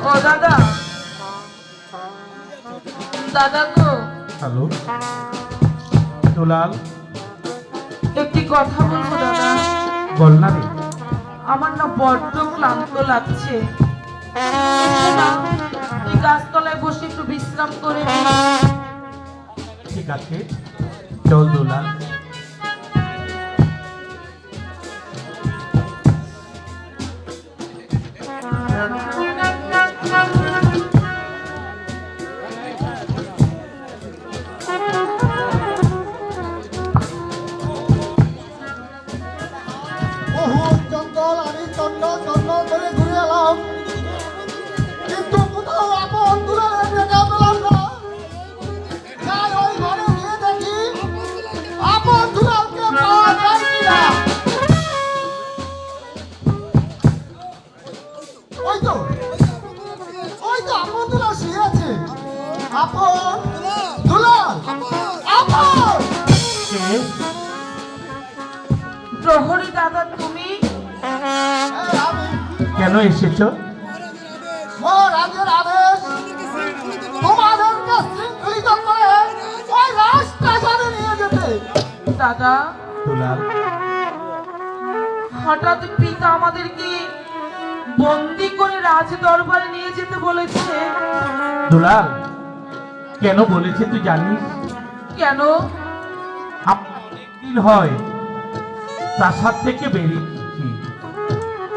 ও দাদা, দাদা গো। হ্যালো দুলাল, একটি কথা বলবো দাদা? বল না রে। আমার না বড্ড ক্লান্ত লাগছে, না এই গাছতলায় বসে একটু বিশ্রাম করে নিই। ঠিক আছে, চল দুলাল। জঙ্গল আমি জঙ্গল জঙ্গল করে ঘুরে এলাম, কিন্তু কোথাও আপন দুলালের দেখা পেলাম না। যাই ওই ঘরে গিয়ে দেখি আপন দুলালকে পাওয়া যায় কিনা। ওই তো আপন দুলাল শুয়ে আছে। আপন দুলাল, আপন। কে? প্রহরী দাদা তুমি? আমি কেন এসেছো? ও রাজের আদেশ তোমাদেরকে শৃঙ্খলিত করে ওই রাজপ্রাসাদে নিয়ে যেতে। দাদা, দুলাল, হঠাৎ পিতা আমাদেরকে বন্দি করে রাজ দরবারে নিয়ে যেতে বলেছে। দুলাল, কেন বলেছে তুই জানিস? কেন? অনেকদিন হয় প্রাসাদ থেকে বেরিয়েছি,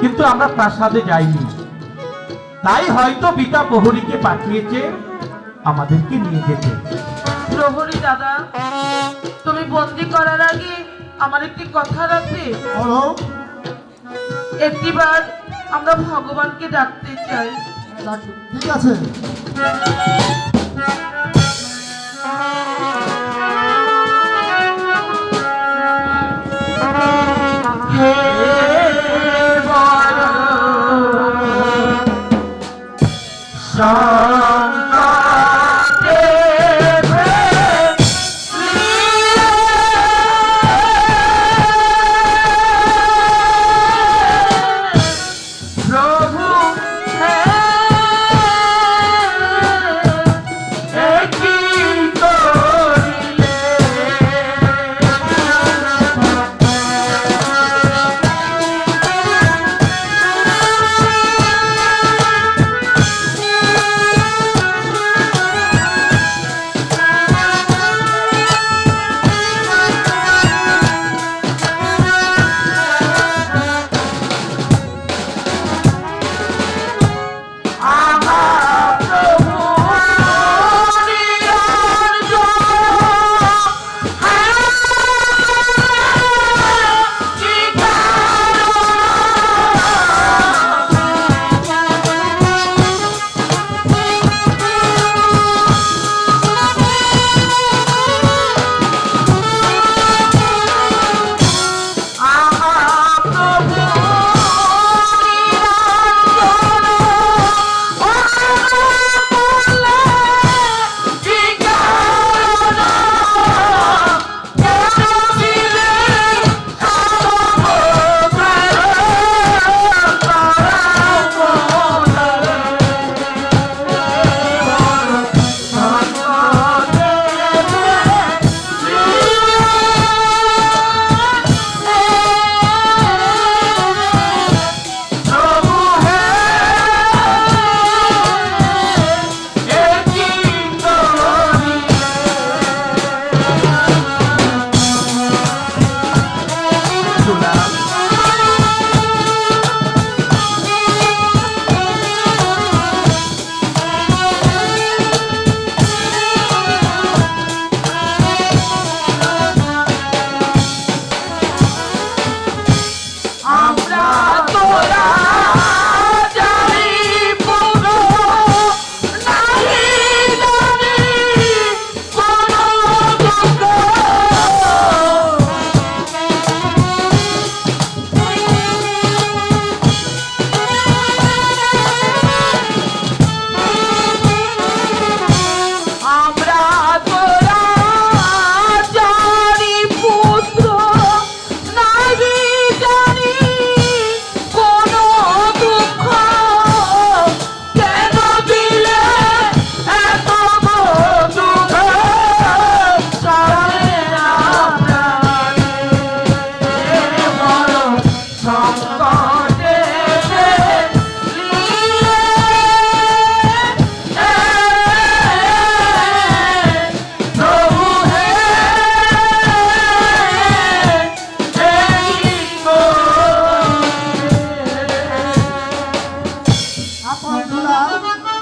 কিন্তু আমরা প্রাসাদে যাইনি। তাই হয়তো পিতা প্রহরীকে পাঠিয়েছে আমাদেরকে নিয়ে যেতে। প্রহরী দাদা, তুমি বন্দি করার আগে আমার একটি কথা রাখবে। বলো। একটিবার আমরা ভগবানকে ডাকতে চাই। ঠিক আছে। হে বল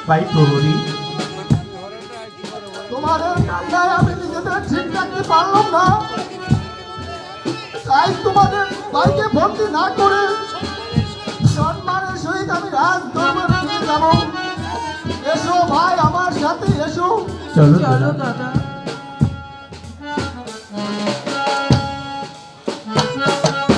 ভাই প্রহরী, তোমাদের কান্নায় আমি নিজেদের ঠিক রাখতে পারলাম না, তাই তোমাদের ভাইকে ভর্তি না করে সম্মানের সহিত আমি রাজ দরবারে নিয়ে যাব। এসো ভাই, আমার সাথে এসো। চলো চলো দাদা। দাদা।